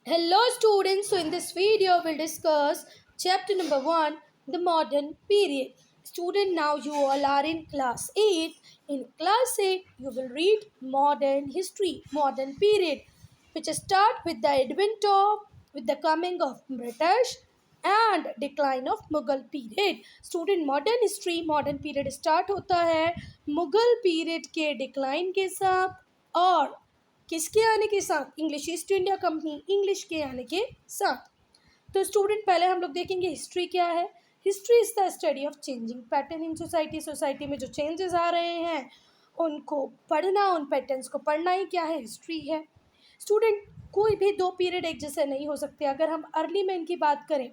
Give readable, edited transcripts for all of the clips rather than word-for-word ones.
Hello students, so in this video we'll discuss chapter number 1, the modern period. Student, now you all are in class 8. In class 8 you will read modern history, modern period, which start with the advent of, with the coming of British and decline of Mughal period. Student, modern history, modern period start होता है Mughal period के decline के साथ और किसके आने के साथ, English east India company English के आने के साथ। तो स्टूडेंट, पहले हम लोग देखेंगे हिस्ट्री क्या है। History is the study of changing pattern in society. Society में जो चेंजेस आ रहे हैं उनको पढ़ना, उन पैटर्न्स को पढ़ना ही क्या है, हिस्ट्री है। स्टूडेंट, कोई भी दो पीरियड एक जैसे नहीं हो सकते। अगर हम अर्ली मैन की बात करें,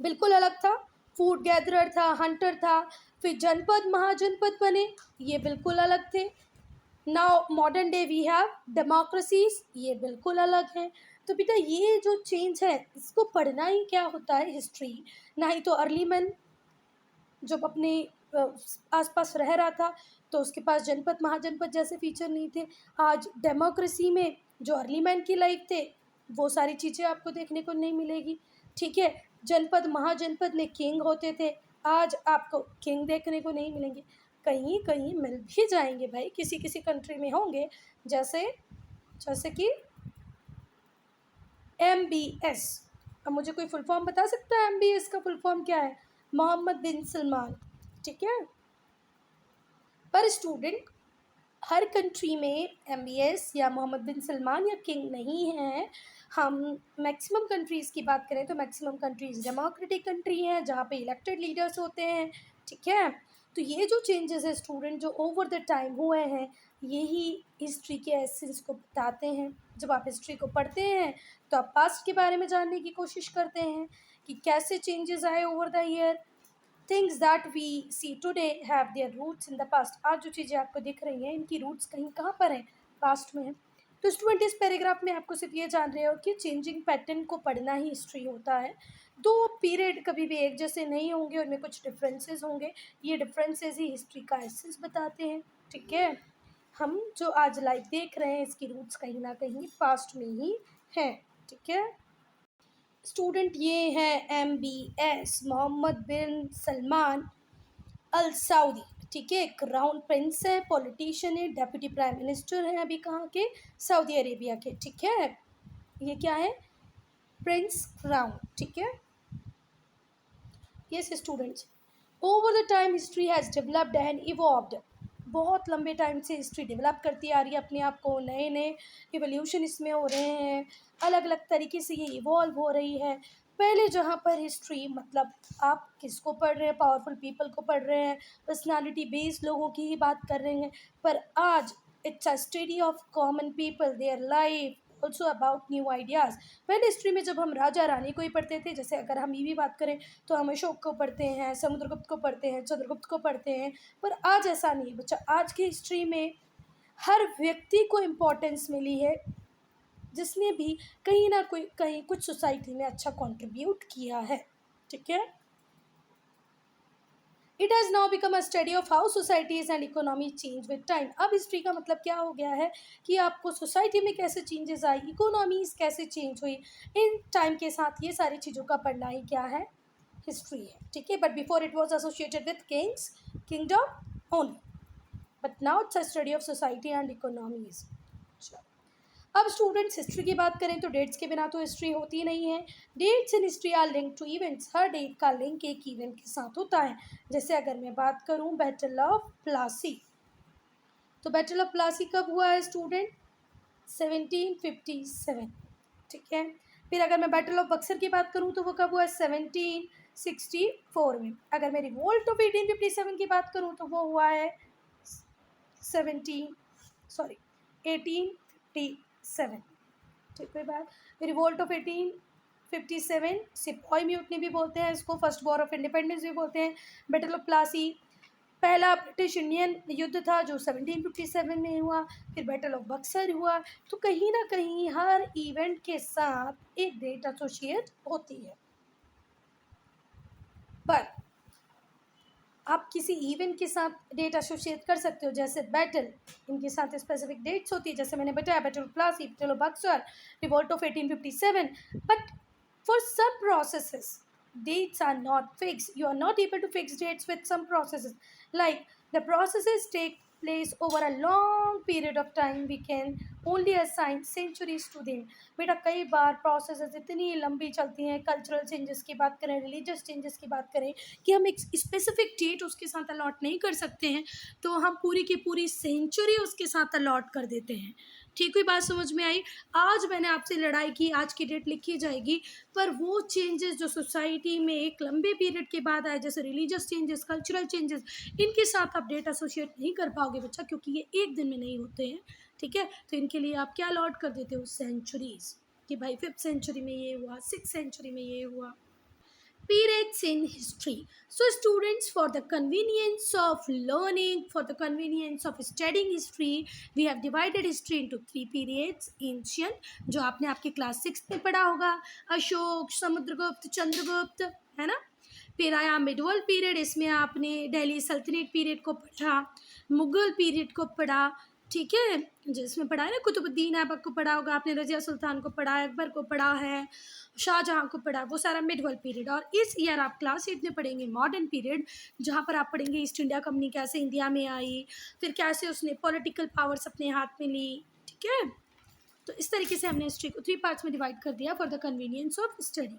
बिल्कुल अलग था। फूड गैदरर था, हंटर था, फिर जनपद महाजनपद बने, ये बिल्कुल अलग थे। Now modern day we have democracies, ये बिल्कुल अलग है। तो बेटा ये जो चेंज है इसको पढ़ना ही क्या होता है, हिस्ट्री। ना ही तो अर्ली मैन जब अपने आसपास रह रहा था तो उसके पास जनपद महाजनपद जैसे फीचर नहीं थे। आज डेमोक्रेसी में जो अर्ली मैन की लाइफ थे वो सारी चीज़ें आपको देखने को नहीं मिलेगी। ठीक है, जनपद महाजनपद में किंग होते थे, आज आपको किंग देखने को नहीं मिलेंगे। कहीं कहीं मिल भी जाएंगे भाई, किसी किसी कंट्री में होंगे, जैसे जैसे कि MBS। अब मुझे कोई फुल फॉर्म बता सकता है MBS का फुल फॉर्म क्या है? मोहम्मद बिन सलमान। ठीक है, पर स्टूडेंट हर कंट्री में MBS या मोहम्मद बिन सलमान या किंग नहीं है। हम मैक्सिमम कंट्रीज़ की बात करें तो मैक्सिमम कंट्रीज़ डेमोक्रेटिक कंट्री हैं जहाँ पे इलेक्टेड लीडर्स होते हैं। ठीक है, तो ये जो चेंजेस है स्टूडेंट जो ओवर द टाइम हुए हैं, यही हिस्ट्री के एसेंस को बताते हैं। जब आप हिस्ट्री को पढ़ते हैं तो आप पास्ट के बारे में जानने की कोशिश करते हैं कि कैसे चेंजेस आए over the year. Things that we see today have their roots in the past. आज जो चीज़ें आपको दिख रही हैं इनकी रूट्स कहीं कहाँ पर हैं, पास्ट में है। तो स्टूडेंट, इस पैराग्राफ में आपको सिर्फ ये जान रहे हो कि चेंजिंग पैटर्न को पढ़ना ही हिस्ट्री होता है। दो पीरियड कभी भी एक जैसे नहीं होंगे, उनमें कुछ डिफरेंसेस होंगे। ये डिफरेंसेस ही हिस्ट्री का एसेंस बताते हैं। ठीक है, हम जो आज लाइव देख रहे हैं इसकी रूट्स कहीं ना कहीं पास्ट में ही हैं। ठीक है स्टूडेंट, ये है MBS, मोहम्मद बिन सलमान अल सऊदी। ठीक है, क्राउन प्रिंस है, पॉलिटिशियन है, डेप्यूटी प्राइम मिनिस्टर है अभी कहाँ के, सऊदी अरेबिया के। ठीक है, ये क्या है, प्रिंस क्राउन। ठीक है, yes students, over the time history has developed and evolved. बहुत लंबे टाइम से हिस्ट्री डेवलप करती आ रही है अपने आप को, नए नए इवोल्यूशन इसमें हो रहे हैं, अलग अलग तरीके से ये इवॉल्व हो रही है। पहले जहाँ पर हिस्ट्री मतलब आप किसको पढ़ रहे हैं, पावरफुल पीपल को पढ़ रहे हैं, पर्सनालिटी बेस्ड लोगों की ही बात कर रहे हैं। पर आज it's a study of common people, their life, also about new ideas. पहले हिस्ट्री में जब हम राजा रानी को ही पढ़ते थे, जैसे अगर हम ये भी बात करें तो हम अशोक को पढ़ते हैं, समुद्रगुप्त को पढ़ते हैं, चंद्रगुप्त को पढ़ते हैं। पर आज ऐसा नहीं है बच्चा, आज की हिस्ट्री में हर व्यक्ति को इम्पोर्टेंस मिली है जिसने भी कहीं ना कोई कहीं कुछ सोसाइटी में अच्छा कंट्रीब्यूट किया है। ठीक है, it has now become a study of how societies and economy change with time. अब हिस्ट्री का मतलब क्या हो गया है कि आपको सोसाइटी में कैसे चेंजेस आई, इकोनॉमीज़ कैसे चेंज हुई, इन टाइम के साथ ये सारी चीज़ों का पढ़ना ही क्या है, हिस्ट्री है। ठीक है, but before it was associated with Kings, kingdom only, but now it's a study of society and economies. अब स्टूडेंट्स, हिस्ट्री की बात करें तो डेट्स के बिना तो हिस्ट्री होती नहीं है। Dates in history are link to events. हर डेट का लिंक एक इवेंट के साथ होता है। जैसे अगर मैं बात करूं बैटल ऑफ प्लासी, तो बैटल ऑफ प्लासी कब हुआ है स्टूडेंट, 1757। ठीक है, फिर अगर मैं बैटल ऑफ बक्सर की बात करूं तो वो कब हुआ है, 1764 में। अगर मैं रिवोल्ट ऑफ 1857 की बात करूं तो वो हुआ है 1857। ठीक, कोई बात। रिवोल्ट ऑफ 1857, सिपाही म्यूटनी भी बोलते हैं इसको, फर्स्ट वॉर ऑफ इंडिपेंडेंस भी बोलते हैं। बैटल ऑफ प्लासी पहला ब्रिटिश इंडियन युद्ध था जो 1757 में हुआ। फिर बैटल ऑफ बक्सर हुआ। तो कहीं ना कहीं हर इवेंट के साथ एक डेट एसोसिएट होती है। पर आप किसी इवेंट के साथ डेट एसोसिएट कर सकते हो, जैसे बैटल, इनके साथ स्पेसिफिक डेट्स होती है, जैसे मैंने बताया battle of Plassey, battle of Buxar, revolt of 1857. But for some processes dates are not fixed. You are not able to fix dates with some processes, like the processes take place over a long period of time. We can only assign centuries to them. बेटा कई बार processes इतनी लंबी चलती हैं, cultural changes की बात करें, religious changes की बात करें, कि हम एक स्पेसिफिक डेट उसके साथ अलॉट नहीं कर सकते हैं, तो हम पूरी की पूरी सेंचुरी उसके साथ अलॉट कर देते हैं। ठीक हुई बात, समझ में आई? आज मैंने आपसे लड़ाई की, आज की डेट लिखी जाएगी, पर वो चेंजेस जो सोसाइटी में एक लंबे पीरियड के बाद आए, जैसे रिलीजियस चेंजेस, कल्चरल चेंजेस, इनके साथ आप डेट एसोसिएट नहीं कर पाओगे बच्चा, क्योंकि ये एक दिन में नहीं होते हैं। ठीक है, तो इनके लिए आप क्या अलॉट कर देते हो? सेंचुरीज, कि भाई 5th सेंचुरी में ये हुआ, 6th सेंचुरी में ये हुआ। Periods in history. So students, for the convenience of learning, for the convenience of studying history, we have divided history into 3 periods. Ancient, जो आपने आपके क्लास 6 में पढ़ा होगा, अशोक, समुद्रगुप्त, चंद्रगुप्त, है ना। फिर आया मिडवल पीरियड, इसमें आपने दिल्ली सल्तनत पीरियड को पढ़ा, मुगल पीरियड को पढ़ा, ठीक है, जिसमें पढ़ा है ना कुतुबुद्दीन ऐबक को पढ़ा होगा आपने, रजिया सुल्तान को पढ़ा है, अकबर को पढ़ा है, शाहजहाँ को पढ़ा, वो सारा मिडवल पीरियड। और इस ईयर आप क्लास 8 में पढ़ेंगे मॉडर्न पीरियड, जहाँ पर आप पढ़ेंगे ईस्ट इंडिया कंपनी कैसे इंडिया में आई, फिर कैसे उसने पॉलिटिकल पावर्स अपने हाथ में ली। ठीक है, तो इस तरीके से हमने हिस्ट्री को 3 पार्ट्स में डिवाइड कर दिया for the convenience of study.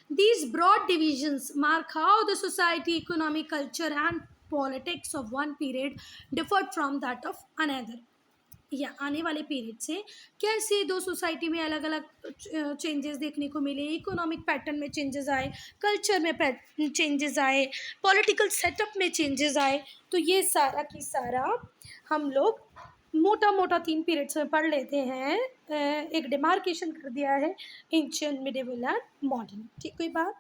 These broad divisions mark how the society, economy, culture and politics of one period differed from that of another. या आने वाले पीरियड से कैसे दो सोसाइटी में अलग अलग चेंजेस देखने को मिले, इकोनॉमिक पैटर्न में चेंजेस आए, कल्चर में चेंजेस आए, पॉलिटिकल सेटअप में चेंजेस आए। तो ये सारा की सारा हम लोग मोटा मोटा 3 पीरियड्स में पढ़ लेते हैं। एक डिमार्केशन कर दिया है एंशिएंट, मिडिवल एंड मॉडर्न। ठीक हुई बात?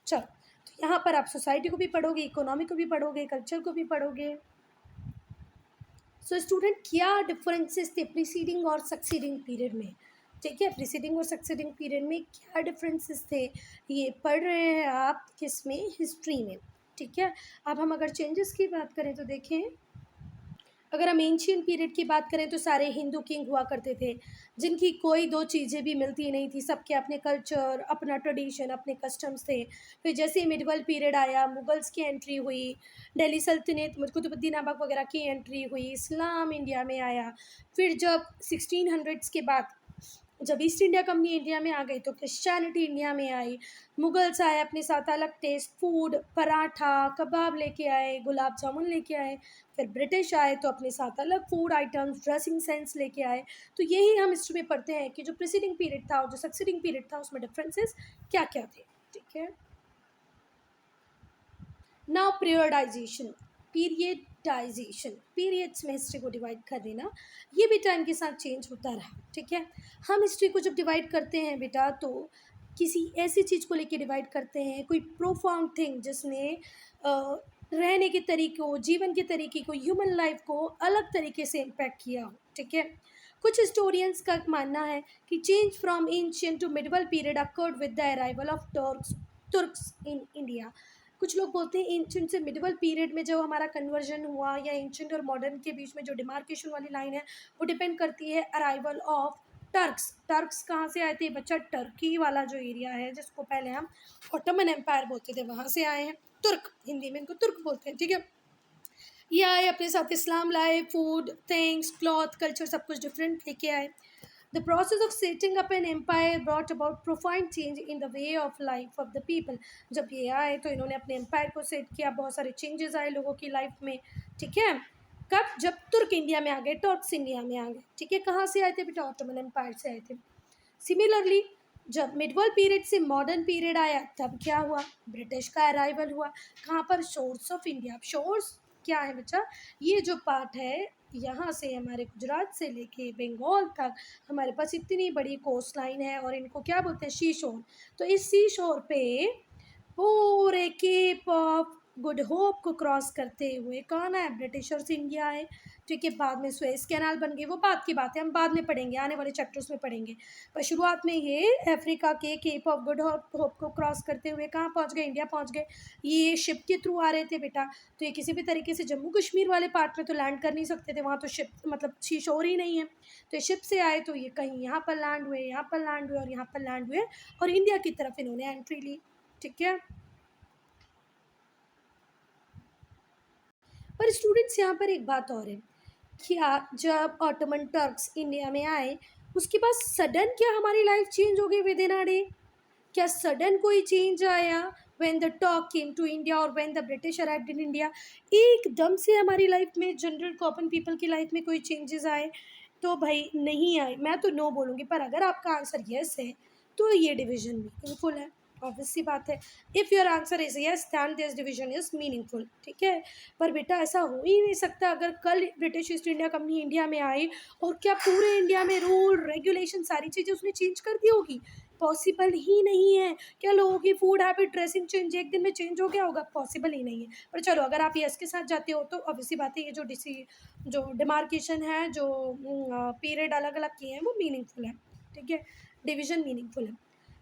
चलो, तो यहाँ पर आप सोसाइटी को भी पढ़ोगे, इकोनॉमी को भी पढ़ोगे, कल्चर को भी पढ़ोगे। सो स्टूडेंट, क्या डिफरेंसेस थे प्रीसीडिंग और सक्सीडिंग पीरियड में? ठीक है, प्रीसीडिंग और सक्सीडिंग पीरियड में क्या डिफरेंसेस थे, ये पढ़ रहे हैं आप किस में? हिस्ट्री में। ठीक है, अब हम अगर चेंजेस की बात करें तो देखें, अगर हम एंशिएंट पीरियड की बात करें तो सारे हिंदू किंग हुआ करते थे, जिनकी कोई दो चीज़ें भी मिलती नहीं थी, सबके अपने कल्चर, अपना ट्रेडिशन, अपने कस्टम्स थे। फिर जैसे ही मिडवल पीरियड आया, मुगल्स की एंट्री हुई, दिल्ली सल्तनत, कुतुबुद्दीन ऐबक वगैरह की एंट्री हुई, इस्लाम इंडिया में आया। फिर जब 1600s के बाद जब ईस्ट इंडिया कंपनी इंडिया में आ गई तो क्रिश्चियनिटी इंडिया में आई, मुगल्स आए अपने साथ अलग टेस्ट फूड, पराठा कबाब लेके आए, गुलाब जामुन लेके आए। फिर ब्रिटिश आए तो अपने साथ अलग फूड आइटम्स, ड्रेसिंग सेंस लेके आए। तो यही हम हिस्ट्री में पढ़ते हैं कि जो प्रीसीडिंग पीरियड था और जो सक्सीडिंग पीरियड था उसमें डिफरेंसेस क्या क्या थे। ठीक है, नाउ पीरियडाइजेशन, पीरियड्स में हिस्ट्री को डिवाइड कर देना, ये भी टाइम के साथ चेंज होता रहा। ठीक है, हम हिस्ट्री को जब डिवाइड करते हैं बेटा, तो किसी ऐसी चीज़ को लेके डिवाइड करते हैं, कोई प्रोफाउंड थिंग जिसने रहने के तरीक़ों, जीवन के तरीके को, ह्यूमन लाइफ को अलग तरीके से इम्पैक्ट किया हो। ठीक है, कुछ हिस्टोरियंस का मानना है कि change from ancient to medieval period occurred with the arrival of Turks in India. कुछ लोग बोलते हैं एंशिएंट से मिडवल पीरियड में जो हमारा कन्वर्जन हुआ, या एंशिएंट और मॉडर्न के बीच में जो डिमार्केशन वाली लाइन है वो डिपेंड करती है अराइवल ऑफ टर्क्स। टर्क्स कहाँ से आए थे बच्चा? टर्की वाला जो एरिया है, जिसको पहले हम ऑटोमन एम्पायर बोलते थे, वहाँ से आए हैं। तुर्क, हिंदी में इनको तुर्क बोलते हैं। ठीक है, ये आए, अपने साथ इस्लाम लाए, फूड, थिंग्स, क्लॉथ, कल्चर, सब कुछ डिफरेंट लेके आए। The process of setting up an empire brought about profound change in the way of life of the people. जब ये आए तो इन्होंने अपने एम्पायर को सेट किया, बहुत सारे चेंजेस आए लोगों की लाइफ में। ठीक है, कब? जब तुर्क इंडिया में आ गए, टर्क्स इंडिया में आ गए। ठीक है, कहाँ से आए थे बेटा? ऑटोमन एम्पायर से आए थे। सिमिलरली जब मिडवल पीरियड से मॉडर्न पीरियड आया तब क्या हुआ? ब्रिटिश का अराइवल हुआ। कहाँ पर? Shores of India. शोर्स क्या है बच्चा? ये जो पार्ट है, यहाँ से हमारे गुजरात से लेके बंगाल तक हमारे पास इतनी बड़ी कोस्ट लाइन है, और इनको क्या बोलते हैं? सी शोर। तो इस सी शोर पे पूरे केप ऑफ गुड होप को क्रॉस करते हुए कौन आए? ब्रिटिशर्स इंडिया आए। ठीक है, बाद में सुएज कैनाल बन गई, वो बात की बात है, हम बाद में पढ़ेंगे, आने वाले चैप्टर्स में पढ़ेंगे। पर शुरुआत में ये अफ्रीका के केप ऑफ गुड होप को क्रॉस करते हुए कहाँ पहुँच गए? इंडिया पहुँच गए। ये शिप के थ्रू आ रहे थे बेटा, तो ये किसी भी तरीके से जम्मू कश्मीर वाले पार्ट में तो लैंड कर नहीं सकते थे, वहाँ तो शिप मतलब शोर ही नहीं है। तो ये शिप से आए, तो ये कहीं यहाँ पर लैंड हुए, यहाँ पर लैंड हुए और यहाँ पर लैंड हुए और इंडिया की तरफ इन्होंने एंट्री ली। ठीक है, पर स्टूडेंट्स यहाँ पर एक बात और है, क्या जब ऑटोमन टर्क्स इंडिया में आए उसके बाद सडन क्या हमारी लाइफ चेंज हो गई विद इन अ डे? क्या सडन कोई चेंज आया when the talk came to India और when the British arrived in India? एकदम से हमारी लाइफ में, जनरल कॉमन पीपल की लाइफ में कोई चेंजेस आए? तो भाई नहीं आए, मैं तो नो बोलूँगी। पर अगर आपका आंसर येस है तो ये डिवीजन मीनिंगफुल है, ऑब्वियस सी बात है। If your answer is yes then this division is meaningful. ठीक है, पर बेटा ऐसा हो ही नहीं सकता अगर कल British east India company India में आई और क्या पूरे इंडिया में रूल रेगुलेशन सारी चीज़ें उसने चेंज कर दी होगी? पॉसिबल ही नहीं है। क्या लोगों की फूड हैबिट, ड्रेसिंग चेंज एक दिन में चेंज हो गया होगा? पॉसिबल ही नहीं है। पर चलो, अगर आप यस के साथ जाते हो तो ऑब्वियसली बात है, ये जो डिमार्केशन है, जो पीरियड अलग अलग किए हैं वो मीनिंगफुल है। ठीक है, डिवीजन मीनिंगफुल है।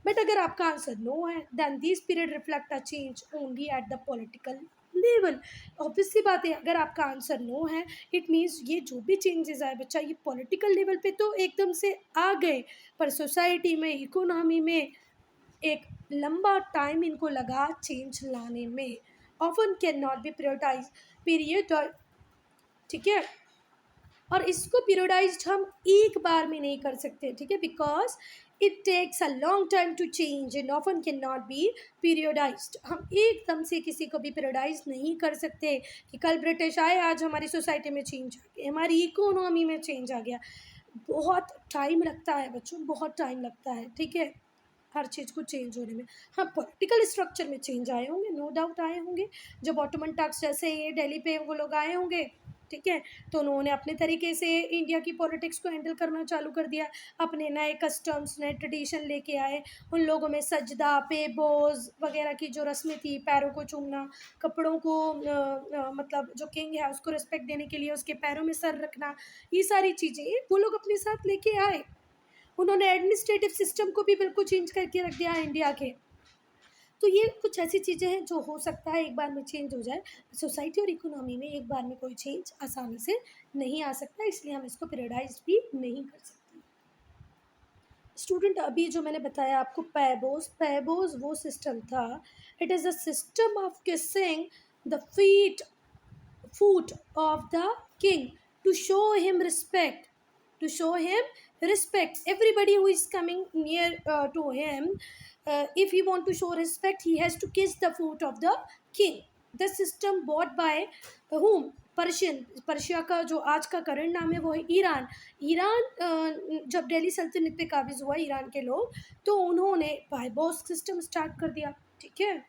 बट अगर आपका आंसर नो है then this period reflect a change only at the political level. Obvious सी बात है, अगर आपका आंसर नो है इट मीन्स ये जो भी चेंजेस आए बच्चा, ये पॉलिटिकल लेवल पे तो एकदम से आ गए, पर सोसाइटी में, इकोनॉमी में एक लंबा टाइम इनको लगा चेंज लाने में। Often can not B period. ठीक है, और इसको पीरियडाइज्ड हम एक बार में नहीं कर सकते। ठीक है, because it takes a long time to change and often can not be periodised. हम एकदम से किसी को भी पीरियडाइज नहीं कर सकते कि कल ब्रिटिश आए आज हमारी सोसाइटी में चेंज आ गया, हमारी इकोनॉमी में चेंज आ गया। बहुत टाइम लगता है बच्चों, बहुत टाइम लगता है। ठीक है, हर चीज़ को चेंज होने में। हाँ, पॉलिटिकल स्ट्रक्चर में चेंज आए होंगे, नो डाउट आए होंगे। जब ऑटोमन टर्क्स जैसे ये दिल्ली पे वो लोग आए होंगे, ठीक है, तो उन्होंने अपने तरीके से इंडिया की पॉलिटिक्स को हैंडल करना चालू कर दिया। अपने नए कस्टम्स, नए ट्रेडिशन लेके आए। उन लोगों में सजदा, पेबोज वगैरह की जो रस्में थी, पैरों को चूमना, कपड़ों को मतलब जो किंग है उसको रिस्पेक्ट देने के लिए उसके पैरों में सर रखना, ये सारी चीज़ें वो लोग अपने साथ लेके आए। उन्होंने एडमिनिस्ट्रेटिव सिस्टम को भी बिल्कुल चेंज करके रख दिया इंडिया के। तो ये कुछ ऐसी चीज़ें हैं जो हो सकता है एक बार में चेंज हो जाए। सोसाइटी और इकोनॉमी में एक बार में कोई चेंज आसानी से नहीं आ सकता, इसलिए हम इसको पीरियडाइज भी नहीं कर सकते। स्टूडेंट, अभी जो मैंने बताया आपको पैबोज, पैबोज वो सिस्टम था, it is a system of kissing the foot of the king to show him respect, to show him respect. Everybody who is coming near to him, if he want to show respect he has to kiss the foot of the king. The system bought by whom? Persian. Persia का जो आज का current नाम है वो है Iran. Iran जब दिल्ली सल्तनत पे काबिज हुआ ईरान के लोग, तो उन्होंने पाइबोस सिस्टम स्टार्ट कर दिया। ठीक है,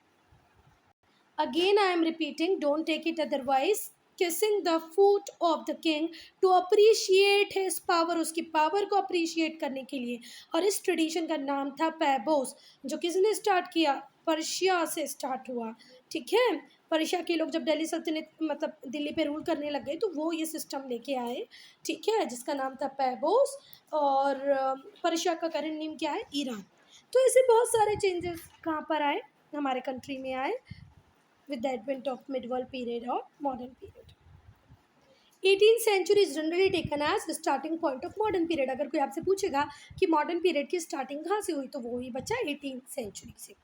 again I am repeating, don't take it otherwise, kissing the foot of the king to appreciate his power, उसकी पावर को अप्रिशिएट करने के लिए। और इस ट्रेडिशन का नाम था पैबोस, जो किसने स्टार्ट किया? पर्शिया से स्टार्ट हुआ। ठीक है, पर्शिया के लोग जब दिल्ली सल्तनत मतलब दिल्ली पे रूल करने लग गए तो वो ये सिस्टम लेके आए। ठीक है, जिसका नाम था पैबोस, और पर्शिया का करंट नेम क्या है? ईरान। तो ऐसे बहुत सारे चेंजेस कहाँ पर आए? हमारे कंट्री में आए with the advent of medieval period or modern period. 18th century is generally taken as the starting point of modern period. अगर कोई आपसे पूछेगा कि मॉडर्न पीरियड की स्टार्टिंग कहाँ से हुई तो वो ही बच्चा 18th सेंचुरी से।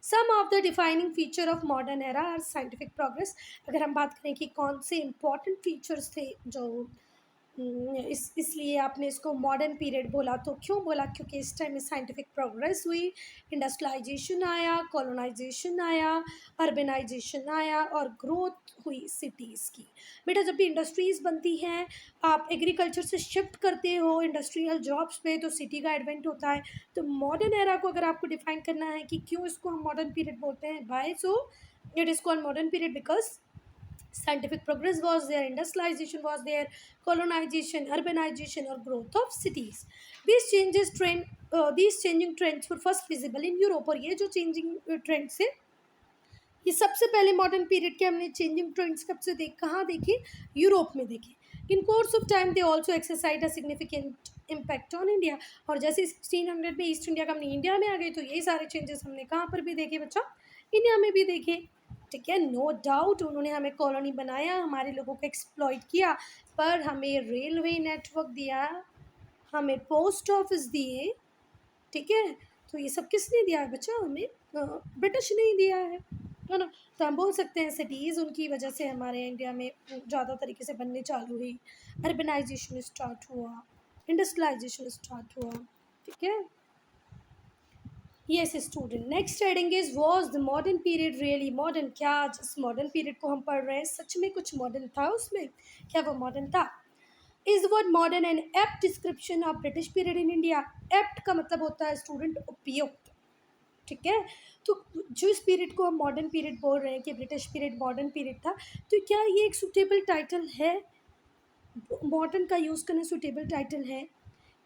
Some of the defining feature of modern era are scientific progress. अगर हम बात करें कि कौन से इंपॉर्टेंट फीचर्स थे जो इसलिए आपने इसको मॉडर्न पीरियड बोला, तो क्यों बोला? क्योंकि इस टाइम में साइंटिफिक प्रोग्रेस हुई, इंडस्ट्रियलाइजेशन आया, कॉलोनाइजेशन आया, अर्बनाइजेशन आया और ग्रोथ हुई सिटीज़ की। बेटा, जब भी इंडस्ट्रीज़ बनती हैं, आप एग्रीकल्चर से शिफ्ट करते हो इंडस्ट्रियल जॉब्स पे, तो सिटी का एडवेंट होता है। तो मॉडर्न एरा को अगर आपको डिफाइन करना है कि क्यों इसको हम मॉडर्न पीरियड बोलते हैं, by so it is called modern period because scientific progress was there, industrialization was there, colonization, urbanization or growth of cities. These changing trends were first visible in Europe। और ये जो changing trends है ये सबसे पहले modern period के हमने changing trends कब से कहाँ देखे? यूरोप में देखे। In course of time they also exercise a significant impact on India. और जैसे 1600 में ईस्ट इंडिया कंपनी इंडिया में आ गई तो यही सारे चेंजेस हमने कहाँ पर भी देखे बच्चा? इंडिया में भी देखे। ठीक है, नो डाउट उन्होंने हमें कॉलोनी बनाया, हमारे लोगों को एक्सप्लॉइट किया, पर हमें रेलवे नेटवर्क दिया, हमें पोस्ट ऑफिस दिए। ठीक है, तो ये सब किसने दिया है बच्चा? हमें ब्रिटिश ने ही दिया है ना। तो हम बोल सकते हैं सिटीज़ उनकी वजह से हमारे इंडिया में ज़्यादा तरीके से बनने चालू हुई, अर्बनाइजेशन स्टार्ट हुआ, इंडस्ट्रियलाइजेशन स्टार्ट हुआ। ठीक है, yes student, next heading is was the modern period really modern? क्या जिस मॉडर्न पीरियड को हम पढ़ रहे हैं सच में कुछ मॉडर्न था उसमें? क्या वो मॉडर्न था? Is the word modern an apt description of British period in India? Apt का मतलब होता है स्टूडेंट उपयुक्त। ठीक है, तो जो इस पीरियड को हम मॉडर्न पीरियड बोल रहे हैं कि ब्रिटिश पीरियड मॉडर्न पीरियड था, तो क्या ये एक सुटेबल टाइटल है? मॉडर्न का यूज़ करना सुटेबल टाइटल है?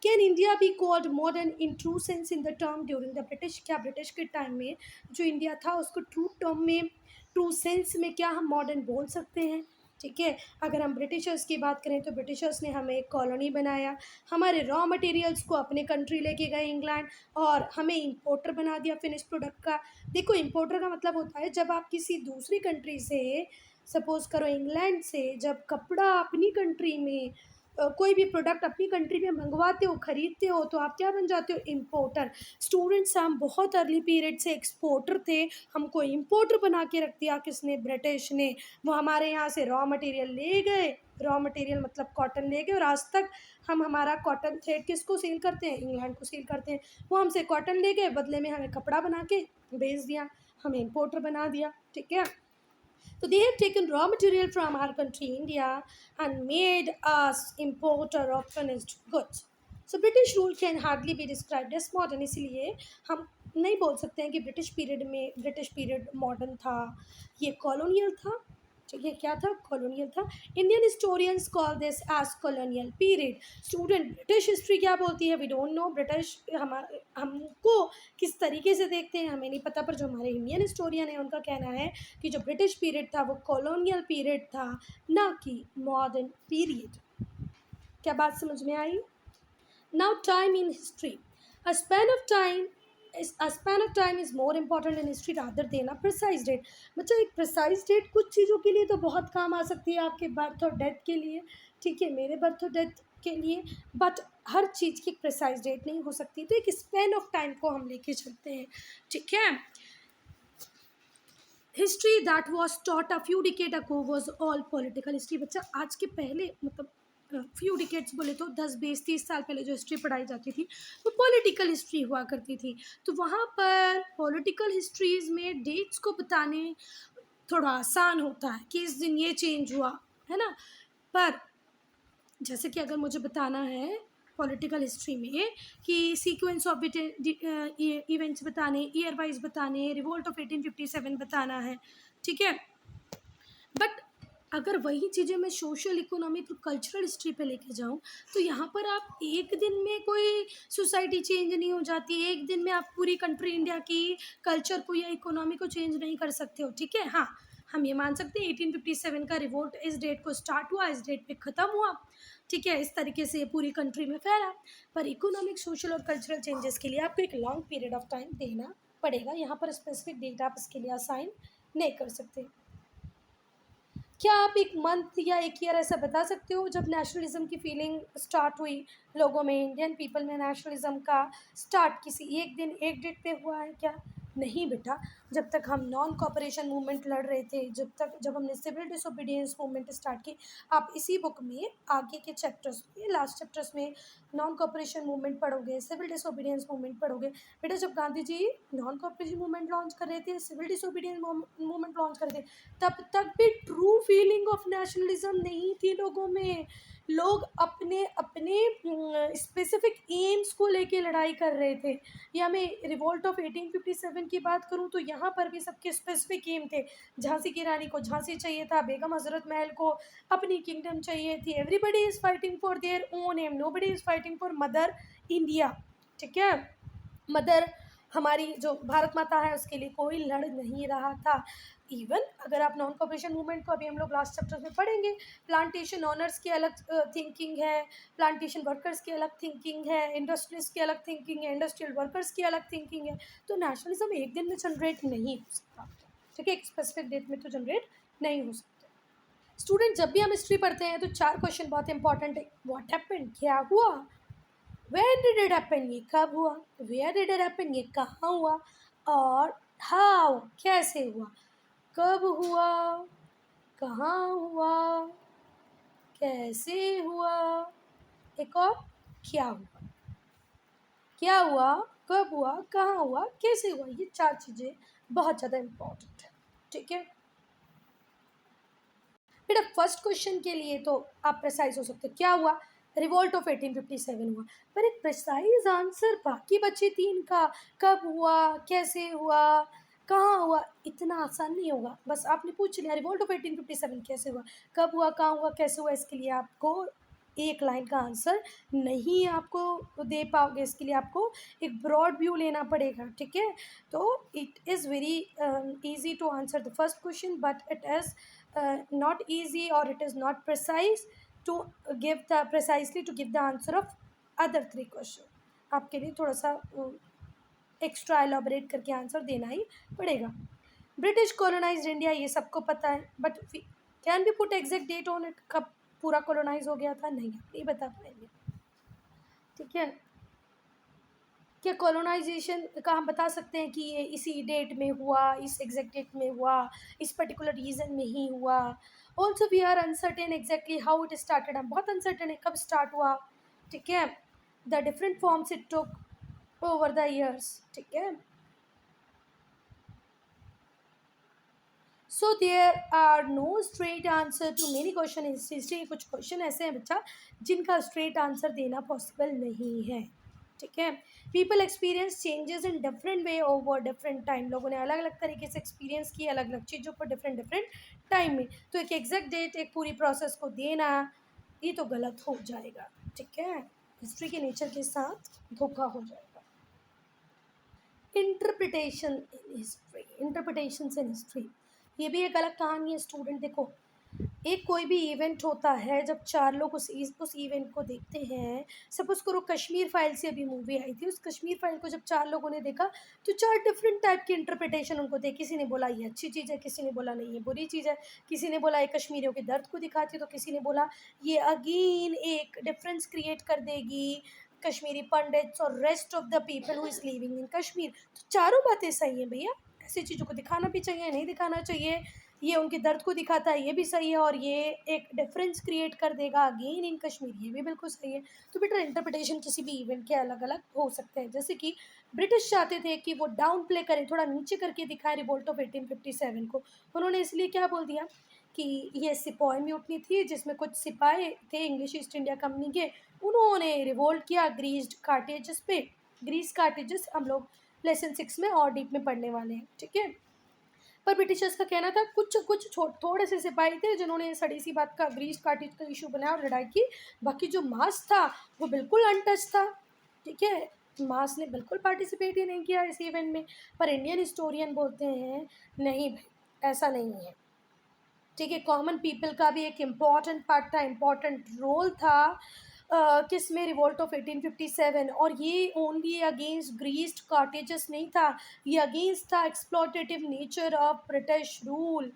Can India be called modern in true sense in the term during the British? क्या ब्रिटिश के टाइम में जो इंडिया था उसको ट्रू टर्म में, ट्रू सेंस में क्या हम मॉडर्न बोल सकते हैं? ठीक है, अगर हम ब्रिटिशर्स की बात करें तो ब्रिटिशर्स ने हमें एक कॉलोनी बनाया, हमारे रॉ मटेरियल्स को अपने कंट्री लेके गए इंग्लैंड, और हमें इंपोर्टर बना दिया फिनिश प्रोडक्ट का। देखो, इंपोर्टर का मतलब होता है जब आप किसी दूसरी कंट्री से, सपोज़ करो इंग्लैंड से, जब कपड़ा अपनी कंट्री में कोई भी प्रोडक्ट अपनी कंट्री में मंगवाते हो, ख़रीदते हो, तो आप क्या बन जाते हो? इम्पोर्टर। स्टूडेंट्स, हम बहुत अर्ली पीरियड से एक्सपोर्टर थे, हमको इम्पोर्टर बना के रख दिया किसने? ब्रिटिश ने। वो हमारे यहाँ से रॉ मटेरियल ले गए, रॉ मटेरियल मतलब कॉटन ले गए, और आज तक हम हमारा कॉटन थ्रेड किसको सेल करते हैं? इंग्लैंड को सेल करते हैं। वो हमसे कॉटन ले गए, बदले में हमें कपड़ा बना के बेच दिया, हमें इम्पोर्टर बना दिया। ठीक है, so they have taken raw material from our country, India, and made us importer of finished goods. So British rule can hardly be described as modern. इसलिए हम नहीं बोल सकते हैं कि ब्रिटिश पीरियड में, ब्रिटिश पीरियड मॉडर्न था, ये कॉलोनियल था। ठीक है, क्या था? कॉलोनियल था। Indian historians call this age colonial period. Student, British history क्या बोलती है? We don't know. ब्रिटिश हमको किस तरीके से देखते हैं हमें नहीं पता, पर जो हमारे इंडियन हिस्टोरियन है उनका कहना है कि जो ब्रिटिश पीरियड था वो कॉलोनियल पीरियड था, ना कि मॉडर्न पीरियड। क्या बात समझ में आई? Now time in history, a span of time a span of time is more important in history rather than a precise date. बच्चा, एक प्रिसाइज डेट कुछ चीज़ों के लिए तो बहुत काम आ सकती है, आपके बर्थ और डेथ के लिए, ठीक है, मेरे बर्थ और डेथ के लिए, बट हर चीज़ की प्रिसाइज डेट नहीं हो सकती। तो एक स्पैन ऑफ टाइम को हम लेके चलते हैं। ठीक है, history that was taught a few decade ago was all political history. बच्चा, आज के पहले मतलब फ्यू डिकेट्स बोले तो 10-20-30 साल पहले जो हिस्ट्री पढ़ाई जाती थी वो पॉलिटिकल हिस्ट्री हुआ करती थी। तो वहाँ पर पॉलिटिकल हिस्ट्रीज़ में डेट्स को बताने थोड़ा आसान होता है कि इस दिन ये चेंज हुआ, है ना। पर जैसे कि अगर मुझे बताना है पॉलिटिकल हिस्ट्री में कि सीक्वेंस ऑफ इवेंट्स बताने, ईयर वाइज बताने, रिवोल्ट ऑफ 1857 बताना है, ठीक है, बट अगर वही चीज़ें मैं सोशल, इकोनॉमिक और कल्चरल हिस्ट्री पे लेके जाऊँ तो यहाँ पर आप एक दिन में कोई सोसाइटी चेंज नहीं हो जाती, एक दिन में आप पूरी कंट्री इंडिया की कल्चर को या इकोनॉमी को चेंज नहीं कर सकते हो। ठीक है, हाँ, हम ये मान सकते हैं 1857 का रिवोल्ट इस डेट को स्टार्ट हुआ, इस डेट पे ख़त्म हुआ। ठीक है, इस तरीके से पूरी कंट्री में फैला। पर इकोनॉमिक, सोशल और कल्चरल चेंजेस के लिए आपको एक लॉन्ग पीरियड ऑफ टाइम देना पड़ेगा। यहाँ पर स्पेसिफिक डेट आप इसके लिए असाइन नहीं कर सकते। क्या आप एक मंथ या एक ईयर ऐसा बता सकते हो जब नेशनलिज्म की फीलिंग स्टार्ट हुई लोगों में, इंडियन पीपल में नेशनलिज्म का स्टार्ट किसी एक दिन, एक डेट पे हुआ है क्या? नहीं बेटा, जब तक हम नॉन कॉपरेशन मूवमेंट लड़ रहे थे, जब हमने सिविल डिसोबीडियंस मूवमेंट स्टार्ट की, आप इसी बुक में आगे के चैप्टर्स में, लास्ट चैप्टर्स में नॉन कॉपरेशन मूवमेंट पढ़ोगे, सिविल डिसोबीडियंस मूवमेंट पढ़ोगे। बेटा, जब Gandhi ji non cooperation movement launch कर रहे थे, सिविल डिसोबीडियंस मूवमेंट लॉन्च कर रहे थे, तब तक भी ट्रू फीलिंग ऑफ नेशनलिज्म नहीं थी लोगों में। लोग अपने अपने स्पेसिफिक एम्स को लेके लड़ाई कर रहे थे। या मैं रिवोल्ट ऑफ 1857 की बात करूं तो यहाँ पर भी सबके स्पेसिफिक एम थे। झांसी की रानी को झांसी चाहिए था, बेगम हजरत महल को अपनी किंगडम चाहिए थी। Everybody is fighting for their own aim, nobody is fighting for mother India. ठीक है, मदर हमारी जो भारत माता है उसके लिए कोई लड़ नहीं रहा था। इवन अगर आप नॉन कॉपरेशन मूवमेंट को अभी हम लोग लास्ट चैप्टर में पढ़ेंगे, प्लांटेशन ऑनर्स की अलग थिंकिंग है, प्लांटेशन वर्कर्स की अलग थिंकिंग है, इंडस्ट्रीज की अलग थिंकिंग है, इंडस्ट्रियल वर्कर्स की अलग थिंकिंग है। तो नेशनलिज्म एक दिन में जनरेट नहीं हो सकता, ठीक है, एक स्पेसिफिक डेट में तो जनरेट नहीं हो सकता। स्टूडेंट जब भी हम हिस्ट्री पढ़ते हैं तो 4 क्वेश्चन बहुत इंपॉर्टेंट है। व्हाट हैपेंड, क्या हुआ, वेयर डिड इट हैपन, ये कब हुआ, वेयर डिड इट हैपन, ये कहाँ हुआ, और हाउ, कैसे हुआ, कब हुआ, कहाँ हुआ, कैसे हुआ, एक और क्या हुआ। क्या हुआ, कब हुआ, कहाँ हुआ, कैसे हुआ, ये 4 चीज़ें बहुत ज़्यादा इम्पोर्टेंट है, ठीक है। बेटा फर्स्ट क्वेश्चन के लिए तो आप प्रिसाइज हो सकते, क्या हुआ, रिवोल्ट ऑफ 1857 हुआ, पर एक प्रिसाइज आंसर बाकी बचे 3 का, कब हुआ, कैसे हुआ, कहाँ हुआ, इतना आसान नहीं होगा। बस आपने पूछ लिया रिवोल्ट ऑफ 1857 कैसे हुआ, कब हुआ, कहाँ हुआ, कैसे हुआ, इसके लिए आपको एक लाइन का आंसर नहीं आपको दे पाओगे, इसके लिए आपको एक ब्रॉड व्यू लेना पड़ेगा, ठीक है। तो it is very easy to answer the first question, but it is not easy or it is not precise to give the precisely to give the answer of other 3 question। आपके लिए थोड़ा सा extra elaborate करके answer देना ही पड़ेगा। British colonised India ये सबको पता है, but can be put exact date on it, कब पूरा कॉलोनाइज हो गया था, नहीं बता पाएंगे, ठीक है। क्या कॉलोनाइजेशन का हम बता सकते हैं कि ये इसी डेट में हुआ, इस एग्जैक्ट डेट में हुआ, इस पर्टिकुलर रीज़न में ही हुआ। Also we are uncertain exactly how it started, हम बहुत अनसर्टेन है कब स्टार्ट हुआ, ठीक है, the different forms it took over the years, ठीक है। So there are no straight answer to many question in history. कुछ क्वेश्चन ऐसे हैं बच्चा जिनका स्ट्रेट आंसर देना पॉसिबल नहीं है, ठीक है। People experience changes in different way over different time, लोगों ने अलग अलग तरीके से एक्सपीरियंस किए अलग अलग चीज़ों पर डिफरेंट डिफरेंट टाइम में। तो एक एग्जैक्ट डेट एक पूरी प्रोसेस को देना ये तो गलत हो जाएगा, ठीक है, हिस्ट्री के नेचर के साथ धोखा हो जाएगा। Interpretation in history, interpretations in history ये भी एक अलग कहानी है स्टूडेंट। देखो एक कोई भी इवेंट होता है, जब 4 लोग उस इवेंट को देखते हैं, सपोज करो कश्मीर फाइल से अभी मूवी आई थी, उस कश्मीर फाइल को जब 4 लोगों ने देखा तो 4 डिफरेंट टाइप की इंटरप्रिटेशन उनको थे। किसी ने बोला ये अच्छी चीज़ है, किसी ने बोला नहीं ये बुरी चीज़ है, किसी ने बोला ये कश्मीरियों के दर्द को दिखाती है, तो किसी ने बोला ये अगेन एक डिफरेंस क्रिएट कर देगी कश्मीरी पंडित्स और rest of the people who is living in Kashmir. तो चारों बातें सही हैं भैया, ऐसी चीज़ों को दिखाना भी चाहिए, नहीं दिखाना चाहिए, ये उनके दर्द को दिखाता है ये भी सही है, और ये एक डिफरेंस क्रिएट कर देगा अगेन इन कश्मीर ये भी बिल्कुल सही है। तो बेटा इंटरप्रिटेशन किसी भी इवेंट के अलग अलग हो सकते हैं। जैसे कि ब्रिटिश चाहते थे कि वो डाउन प्ले करें, थोड़ा नीचे करके दिखाएं रिवोल्ट ऑफ 1857 को। उन्होंने इसलिए क्या बोल दिया कि ये सिपाही म्यूटनी थी जिसमें कुछ सिपाही थे इंग्लिश ईस्ट इंडिया कंपनी के, उन्होंने रिवोल्ट किया ग्रीस्ड कार्टेजेस पे। ग्रीस कार्टेजेस हम लोग लेसन 6 में और डीप में पढ़ने वाले हैं, ठीक है। पर ब्रिटिशर्स का कहना था कुछ कुछ थोड़े से सिपाही थे जिन्होंने सड़ी सी बात का ग्रीस कार्टेज का इशू बनाया और लड़ाई की, बाकी जो मास था वो बिल्कुल अनटच था, ठीक है। मास ने बिल्कुल पार्टिसिपेट ही नहीं किया इस इवेंट में। पर इंडियन हिस्टोरियन बोलते हैं नहीं भाई ऐसा नहीं है, ठीक है। कॉमन पीपल का भी एक इम्पॉर्टेंट पार्ट था, इम्पॉर्टेंट रोल था किस में, रिवोल्ट ऑफ 1857। और ये ओनली अगेंस्ट ग्रीस्ड कॉटेजेस नहीं था, ये अगेंस्ट था एक्सप्लॉटेटिव नेचर ऑफ ब्रिटिश रूल।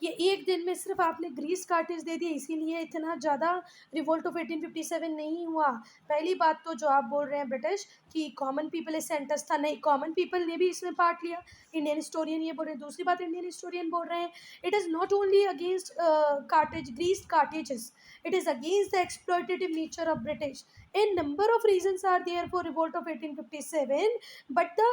ये एक दिन में सिर्फ आपने ग्रीस कार्टेज दे दिए इसीलिए इतना ज़्यादा रिवोल्ट ऑफ 1857 नहीं हुआ। पहली बात तो जो आप बोल रहे हैं ब्रिटिश कि कॉमन पीपल इस सेंटेंस था, नहीं, कॉमन पीपल ने भी इसमें पार्ट लिया, इंडियन हिस्टोरियन ये बोल रहे हैं। दूसरी बात इंडियन हिस्टोरियन बोल रहे हैं it is not only against greased cartages, it is against the exploitative nature of British. A number of reasons are there for revolt of 1857, but the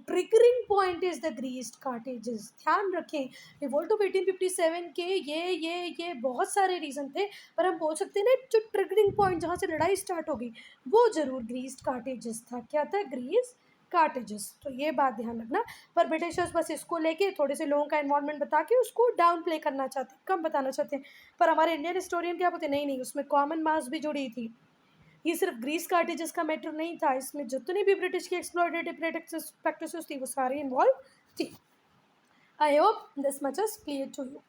triggering point is the greased cartages। ध्यान रखें revolt of 1857 के ये बहुत सारे reason थे, पर हम बोल सकते हैं ना जो ट्रिगरिंग पॉइंट जहाँ से लड़ाई स्टार्ट होगी वो जरूर ग्रीस्ड कार्टेजेस था। क्या था, ग्रीस कार्टेजेस। तो ये बात ध्यान रखना। पर ब्रिटिशर्स बस इसको लेके थोड़े से लोगों का इन्वॉल्वमेंट बता के उसको डाउन प्ले करना चाहते हैं, कम बताना चाहते हैं। पर हमारे इंडियन हिस्टोरियन क्या बोलते हैं, नहीं उसमें कॉमन मास भी जुड़ी थी, ये सिर्फ ग्रीस कार्टेजेस का मैटर नहीं था, इसमें जितनी भी ब्रिटिश की एक्सप्लॉयटेटिव प्रैक्टिसेस थी वो सारी इन्वॉल्व थी। I hope this much is clear to you.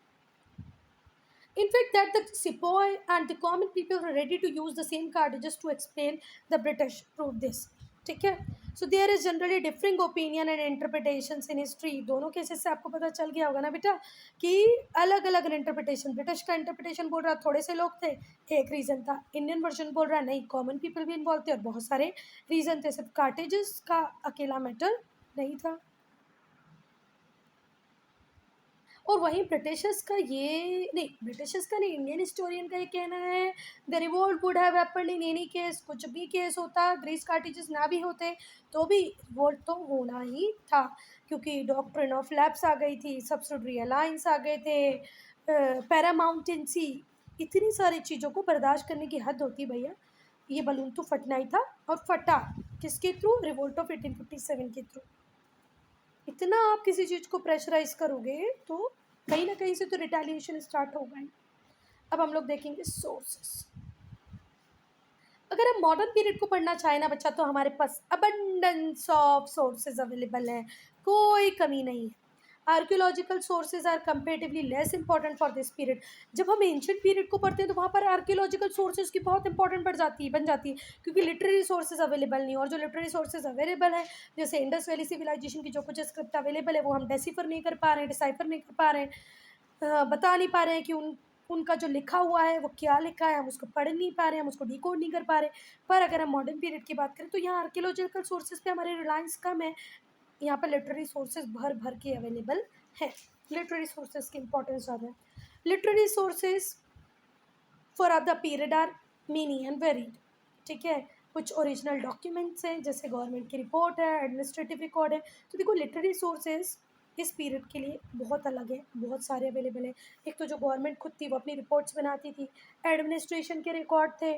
In fact, that the sepoy and the common people were ready to use the same cartridges to explain the British prove this. ठीक है. So there is generally differing opinion and interpretations in history. दोनों cases से आपको पता चल गया होगा ना बेटा कि अलग अलग इंटरप्रिटेशन. ब्रिटिश का इंटरप्रिटेशन बोल रहा थोड़े से लोग थे, एक रीज़न था. इंडियन वर्जन बोल रहा नहीं, कॉमन पीपल भी इन्वॉल्व थे और बहुत सारे रीज़न थे. सिर्फ कार्टेजेस का अकेला मैटर नहीं था. और वहीं ब्रिटिशर्स का ये नहीं, ब्रिटिशर्स का नहीं, इंडियन हिस्टोरियन का ये कहना है the revolt would have happened in any case. कुछ भी केस होता, ग्रीस कार्टेजेस ना भी होते तो भी रिवोल्ट तो होना ही था, क्योंकि डॉक्ट्रिन ऑफ लैप्स आ गई थी, सब्सिडरी अलायंस आ गए थे, पैरामाउंटेंसी, इतनी सारी चीज़ों को बर्दाश्त करने की हद होती भैया. ये बलून तो फटना ही था, और फटा किसके थ्रू? रिवोल्ट ऑफ 1857 के थ्रू. इतना आप किसी चीज़ को प्रेशराइज करोगे तो कहीं ना कहीं से तो रिटेलिएशन स्टार्ट होगा ही. अब हम लोग देखेंगे सोर्सेस. अगर हम मॉडर्न पीरियड को पढ़ना चाहें ना बच्चा, तो हमारे पास अबंडेंस ऑफ सोर्सेज अवेलेबल है, कोई कमी नहीं है. Archaeological sources are comparatively less important for this period. जब हम एंशियंट पीरियड को पढ़ते हैं तो वहाँ पर आर्कियोलॉजिकल सोर्सेज की बहुत इंपॉर्टेंट बन जाती है, क्योंकि लिटरेरी सोर्सेज अवेलेबल नहीं. और जो लिटरेरी सोर्सेज अवेलेबल है, जैसे इंडस वैली सिविलाइजेशन की जो कुछ स्क्रिप्ट अवेलेबल है, वो हम डेसिफर नहीं कर पा रहे हैं, डिसाइफर नहीं कर पा रहे हैं, बता नहीं पा रहे हैं कि उनका जो लिखा हुआ है वो क्या लिखा है, हम उसको पढ़ नहीं पा रहे हैं, हम उसको डिकोड नहीं कर पा रहे. पर अगर हम मॉडर्न पीरियड की बात करें तो यहाँ आर्कियोलॉजिकल सोर्सेज पे हमारे रिलायंस कम है. यहाँ पर लिटरेरी सोर्सेज भर भर के अवेलेबल है. लिटरेरी सोर्सेज की इंपॉर्टेंस ज़्यादा है. Literary sources for the period are many and varied. ठीक है, कुछ ओरिजिनल डॉक्यूमेंट्स हैं, जैसे गवर्नमेंट की रिपोर्ट है, एडमिनिस्ट्रेटिव रिकॉर्ड है. तो देखो लिटरेरी सोर्सेज इस पीरियड के लिए बहुत अलग है, बहुत सारे अवेलेबल है. एक तो जो गवर्नमेंट खुद थी वो अपनी रिपोर्ट्स बनाती थी, एडमिनिस्ट्रेशन के रिकॉर्ड थे,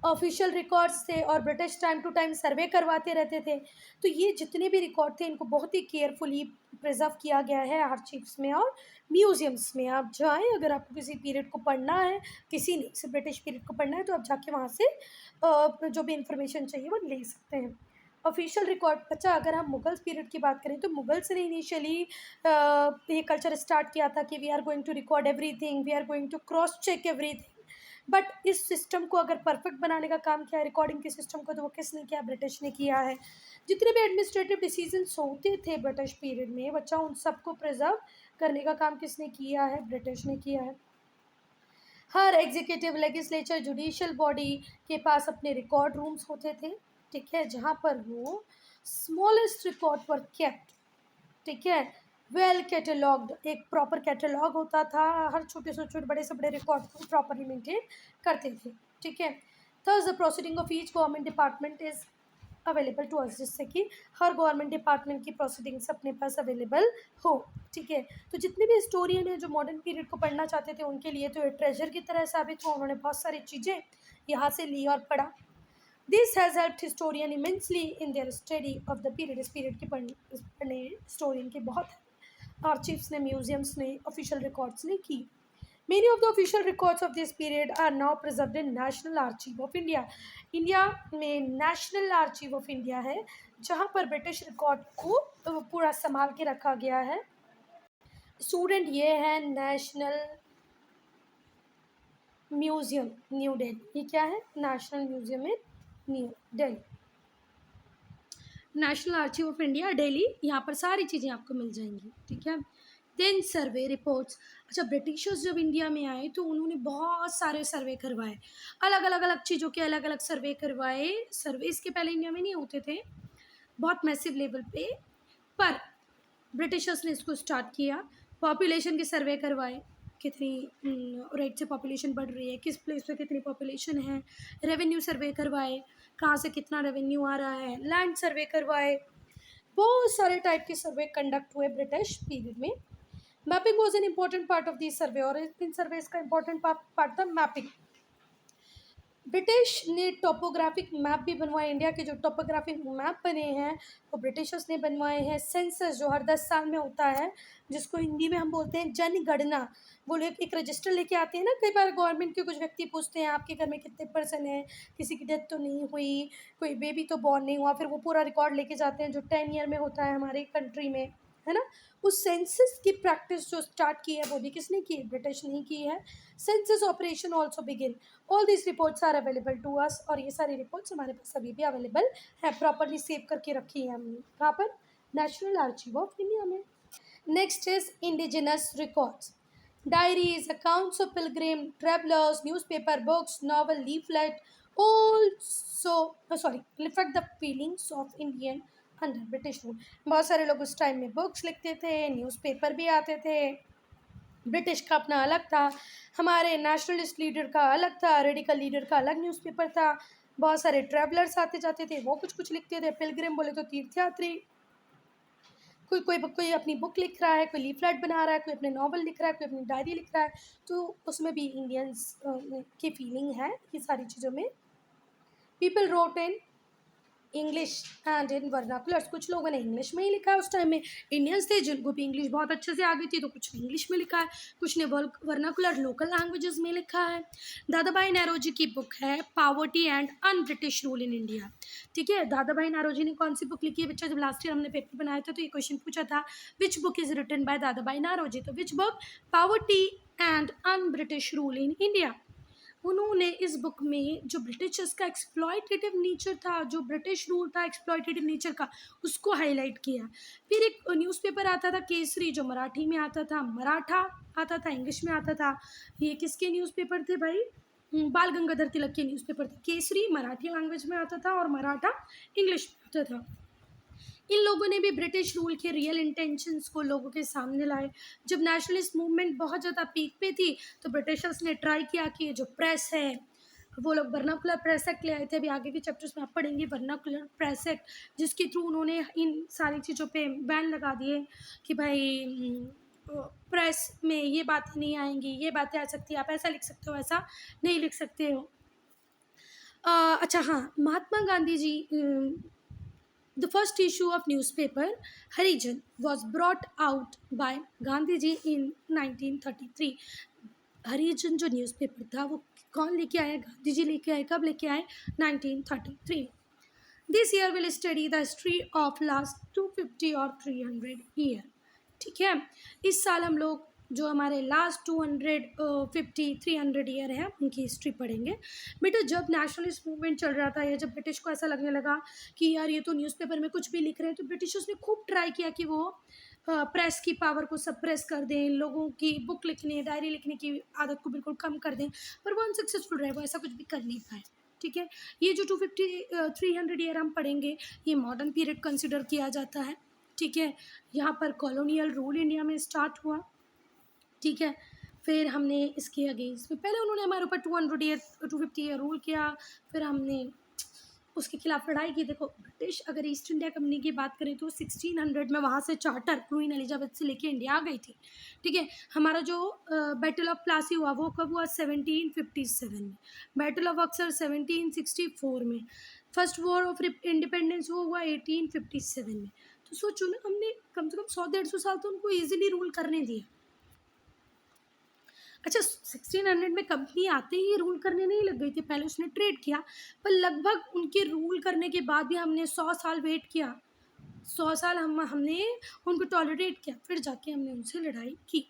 ऑफिशियल रिकॉर्ड्स थे, और ब्रिटिश टाइम टू टाइम सर्वे करवाते रहते थे. तो ये जितने भी रिकॉर्ड थे इनको बहुत ही केयरफुली प्रिजर्व किया गया है आर्चीव्स में और म्यूजियम्स में. आप जाएं, अगर आपको किसी पीरियड को पढ़ना है, किसी नहीं सिर्फ ब्रिटिश पीरियड को पढ़ना है, तो आप जाके वहाँ से जो भी इंफॉर्मेशन चाहिए वो ले सकते हैं. Official record. अच्छा, अगर हम मुगल्स पीरियड की बात करें तो मुगल्स ने इनिशियली ये कल्चर स्टार्ट किया था कि we are going to record everything, we are going to cross check everything. But इस सिस्टम को अगर परफेक्ट बनाने का काम किया है, रिकॉर्डिंग के सिस्टम को, तो वो किसने किया? ब्रिटिश ने किया है. जितने भी एडमिनिस्ट्रेटिव डिसीजंस होते थे ब्रिटिश पीरियड में बच्चा, उन सबको प्रिजर्व करने का काम किसने किया है? ब्रिटिश ने किया है. हर एग्जीक्यूटिव, लेजिस्लेचर, जुडिशियल बॉडी के पास अपने रिकॉर्ड रूम्स होते थे. ठीक है, जहाँ पर वो स्मॉलेस्ट रिकॉर्ड वर केप्ट. ठीक है, वेल कैटलॉग्ड, एक प्रॉपर कैटलॉग होता था, हर छोटे से छोटे बड़े से बड़े रिकॉर्ड को प्रॉपरली मेंटेन करते थे. ठीक है. Thus the proceeding of each government department is available to us, जिससे कि हर गवर्नमेंट डिपार्टमेंट की प्रोसीडिंग्स अपने पास अवेलेबल हो. ठीक है. तो जितने भी हिस्टोरियन हैं जो मॉडर्न पीरियड को पढ़ना चाहते थे, उनके लिए तो एक ट्रेजर की तरह साबित हुआ. उन्होंने बहुत सारी चीज़ें यहाँ से ली और पढ़ा. This has helped historian immensely in their study of the period. इस पीरियड की पढ़ने हिस्टोरियन की बहुत आर्चीव्स ने, म्यूजियम्स ने, ऑफिशियल रिकॉर्ड्स ने की. Many of the official records of this period are now preserved in National Archive of India. India में नेशनल आर्चीव ऑफ इंडिया है, जहाँ पर ब्रिटिश रिकॉर्ड को पूरा संभाल के रखा गया है. स्टूडेंट, ये है नेशनल म्यूजियम न्यू दिल्ली. ये क्या है? National museum in new Delhi. National archive of India Delhi, यहाँ पर सारी चीज़ें आपको मिल जाएंगी. ठीक है. देन सर्वे रिपोर्ट्स. अच्छा, ब्रिटिशर्स जब इंडिया में आए तो उन्होंने बहुत सारे सर्वे करवाए, अलग अलग चीज़ों के अलग अलग सर्वे करवाए. सर्वे इसके पहले इंडिया में नहीं होते थे बहुत मैसिव लेवल पे, पर ब्रिटिशर्स ने इसको स्टार्ट किया. पॉपुलेशन के सर्वे करवाए, कितनी रेट से पॉपुलेशन बढ़ रही है, किस प्लेस पे कितनी पॉपुलेशन है. रेवेन्यू सर्वे करवाए, कहाँ से कितना रेवेन्यू आ रहा है. लैंड सर्वे करवाए. बहुत सारे टाइप के सर्वे कंडक्ट हुए ब्रिटिश पीरियड में. Mapping was an important part of this survey, और इन सर्वेज का इम्पॉर्टेंट पार्ट था मैपिंग. ब्रिटिश ने टोपोग्राफिक मैप भी बनवाए. इंडिया के जो टोपोग्राफिक मैप बने हैं वो ब्रिटिशर्स ने बनवाए हैं. सेंसस जो हर 10 साल में होता है, जिसको हिंदी में हम बोलते हैं जनगणना, वो लोग एक रजिस्टर लेके आते हैं ना. कई बार गवर्नमेंट के कुछ व्यक्ति पूछते हैं आपके घर में कितने पर्सन हैं, किसी की डेथ तो नहीं हुई, कोई बेबी तो बॉर्न नहीं हुआ, फिर वो पूरा रिकॉर्ड लेके जाते हैं जो 10 ईयर में होता है हमारे कंट्री में. है ना। उस सेंसस की प्रैक्टिस जो स्टार्ट की है वो भी किसने की है, ब्रिटिश ने की है। Census operation also begin, all this reports are available to us, और ये सारी रिपोर्ट्स हमारे पास अभी भी अवेलेबल है, प्रॉपरली सेव करके रखी है हमने कहाँ पर, नेशनल आर्chiव ऑफ इंडिया में। Next is indigenous records, diaries, accounts of pilgrim, travelers, newspaper, books, novel, leaflet, also, reflect the feelings of Indian under British rule. बहुत सारे लोग उस टाइम में बुक्स लिखते थे, न्यूज़पेपर भी आते थे, ब्रिटिश का अपना अलग था, हमारे नेशनलिस्ट लीडर का अलग था, रेडिकल लीडर का अलग न्यूज़पेपर था, बहुत सारे ट्रैवलर्स आते जाते थे, वो कुछ कुछ लिखते थे, पिलग्रिम बोले तो तीर्थयात्री, कोई अपनी बुक लिख रहा है, कोई लीफलेट बना रहा है, कोई अपने नॉवल लिख रहा है, कोई अपनी डायरी लिख रहा है, तो उसमें भी इंडियंस की फीलिंग है ये सारी चीज़ों में। People wrote in English and in vernaculars, कुछ लोगों ने इंग्लिश में ही लिखा है उस टाइम में, इंडियंस थे जिनको भी इंग्लिश बहुत अच्छे से आ गई थी तो कुछ ने इंग्लिश में लिखा है, कुछ ने वर्नाकुलर लोकल लैंग्वेजेस में लिखा है। दादा भाई नौरोजी की बुक है poverty and un British rule in India, ठीक है। दादा भाई नौरोजी ने कौन सी बुक लिखी है बच्चा, जब लास्ट ईयर हमने पेपर बनाया था तो ये क्वेश्चन पूछा था, which book is written by Dadabhai Naoroji, तो which book, poverty and un British rule in India. उन्होंने इस बुक में जो ब्रिटिशर्स का एक्सप्लॉयटेटिव नेचर था, जो ब्रिटिश रूल था एक्सप्लॉयटेटिव नेचर का, उसको हाईलाइट किया। फिर एक न्यूज़पेपर आता था केसरी, जो मराठी में आता था, मराठा आता था, इंग्लिश में आता था। ये किसके न्यूज़पेपर थे भाई, बाल गंगाधर तिलक के न्यूज़पेपर थे। केसरी मराठी लैंग्वेज में आता था और मराठा इंग्लिश में आता था। इन लोगों ने भी ब्रिटिश रूल के रियल इंटेंशंस को लोगों के सामने लाए। जब नेशनलिस्ट मूवमेंट बहुत ज़्यादा पीक पे थी तो ब्रिटिशर्स ने ट्राई किया कि जो प्रेस है वो लोग वर्नाकुलर प्रेस एक्ट ले आए थे, अभी आगे के चैप्टर्स में आप पढ़ेंगे वर्नाकुलर प्रेस एक्ट, जिसके थ्रू उन्होंने इन सारी चीज़ों पे बैन लगा दिए कि भाई प्रेस में ये बातें नहीं आएंगी, ये बातें आ सकती है, आप ऐसा लिख सकते हो, ऐसा नहीं लिख सकते हो। अच्छा हाँ, Mahatma Gandhi ji, the first issue of newspaper Harijan was brought out by Gandhi ji in 1933. हरिजन जो न्यूज़पेपर था वो कौन लेके आया, गांधी जी लेके आए, कब लेके आए, 1933। This year will study the history of last 250 और 300 ईयर, ठीक है। इस साल हम लोग जो हमारे लास्ट 250 300 ईयर है उनकी हिस्ट्री पढ़ेंगे। बेटा जब नेशनलिस्ट मूवमेंट चल रहा था या जब ब्रिटिश को ऐसा लगने लगा कि यार ये तो न्यूज़पेपर में कुछ भी लिख रहे हैं, तो ब्रिटिशर्स ने खूब ट्राई किया कि वो प्रेस की पावर को सप्रेस कर दें, लोगों की बुक लिखने डायरी लिखने की आदत को बिल्कुल कम कर दें, पर वो अनसक्सेसफुल रहे, वो ऐसा कुछ भी कर नहीं पाए, ठीक है। ये जो 250 300 ईयर हम पढ़ेंगे ये मॉडर्न पीरियड कंसिडर किया जाता है, ठीक है। यहाँ पर कॉलोनियल रूल इंडिया में स्टार्ट हुआ, ठीक है। फिर हमने इसके अगेंस्ट में पहले उन्होंने हमारे ऊपर 200 ईयर 250 ईयर रूल किया, फिर हमने उसके खिलाफ लड़ाई की। देखो ब्रिटिश अगर ईस्ट इंडिया कंपनी की बात करें तो 1600 में वहाँ से चार्टर क्वीन एलिजाबेथ से लेके इंडिया आ गई थी, ठीक है। हमारा जो बैटल ऑफ प्लासी हुआ वो कब हुआ, 1757 में। बैटल ऑफ बक्सर 1764 में। फर्स्ट वॉर ऑफ इंडिपेंडेंस वो हुआ 1857 में। तो सोचो ना, हमने कम से कम 100-150 साल तो उनको ईजिली रूल करने दिए। अच्छा 1600 में कंपनी आते ही रूल करने नहीं लग गई थी, पहले उसने ट्रेड किया, पर लगभग उनके रूल करने के बाद भी हमने 100 साल वेट किया, 100 साल हमने उनको टॉलरेट किया, फिर जाके हमने उनसे लड़ाई की।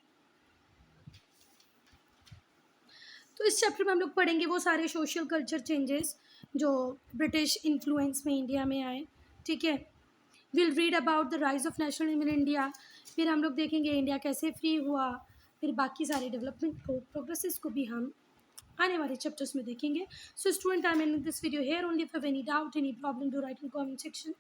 तो इस चैप्टर में हम लोग पढ़ेंगे वो सारे सोशल कल्चर चेंजेस जो ब्रिटिश इन्फ्लुएंस में इंडिया में आए, ठीक है। Will read about the rise of nationalism in India, फिर हम लोग देखेंगे इंडिया कैसे फ्री हुआ, फिर बाकी सारे डेवलपमेंट को प्रोग्रेसेस को भी हम आने वाले चैप्टर्स में देखेंगे। So student, I am ending this video here only. If you have any doubt any problem do right in comment section.